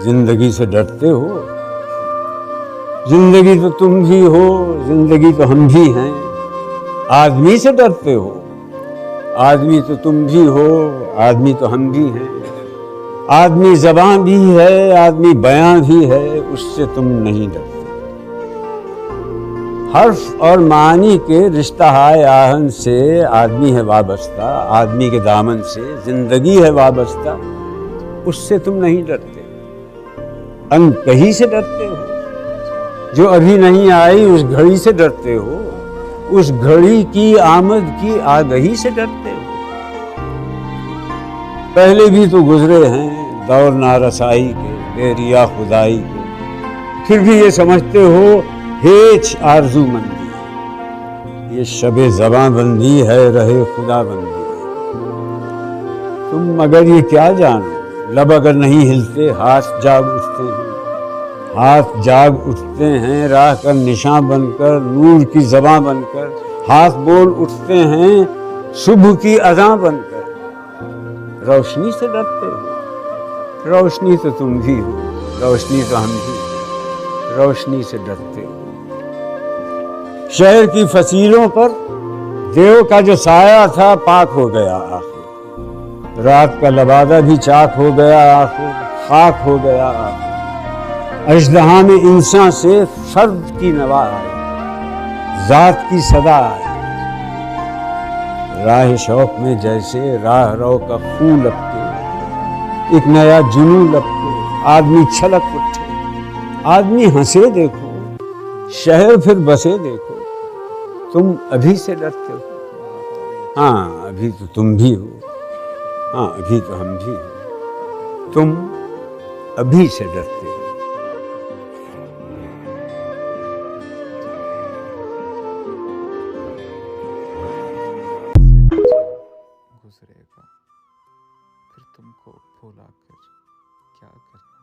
जिंदगी से डरते हो? जिंदगी तो तुम भी हो, जिंदगी तो हम भी हैं। आदमी से डरते हो? आदमी तो तुम भी हो, आदमी तो हम भी हैं। आदमी ज़बान भी है, आदमी बयां भी है, उससे तुम नहीं डरते। हर्फ और मानी के रिश्ता हाय आहन से आदमी है वाबस्ता, आदमी के दामन से जिंदगी है वाबस्ता, उससे तुम नहीं डरते। अनकही से डरते हो? जो अभी नहीं आई उस घड़ी से डरते हो? उस घड़ी की आमद की आगही से डरते हो? पहले भी तो गुजरे हैं दौर नारसाई के, बेरिया खुदाई के, फिर भी ये समझते हो हेच आरजू मंदी। ये शबे ज़बां बंदी है, रहे खुदा बंदी है। तुम मगर ये क्या जानो, लब अगर नहीं हिलते हाथ जाग उठते हैं। हाथ जाग उठते हैं राह का निशां बनकर, नूर की ज़बां बनकर। हाथ बोल उठते हैं सुबह की अज़ां बनकर। रोशनी से डरते हो? रोशनी तो तुम भी हो, रोशनी तो हम भी हैं। रोशनी से डरते हो? शहर की फसीलों पर देव का जो साया था पाक हो गया आखिर। रात का लबादा भी चाक हो गया आखिर, खाक हो गया आखिर। अजदहा में इंसान से फर्द की नवा आई, जात की सदा आई। राह शौक में जैसे राह रो का फूल लपके, एक नया जुनू लपके, आदमी छलक उठे। आदमी हंसे देखो, शहर फिर बसे देखो। तुम अभी से डरते हो? हाँ अभी तो तुम भी हो, हाँ अभी तो हम भी हैं। तुम अभी से डरते हो। गुजरेगा फिर तुमको भुला कर क्या करना।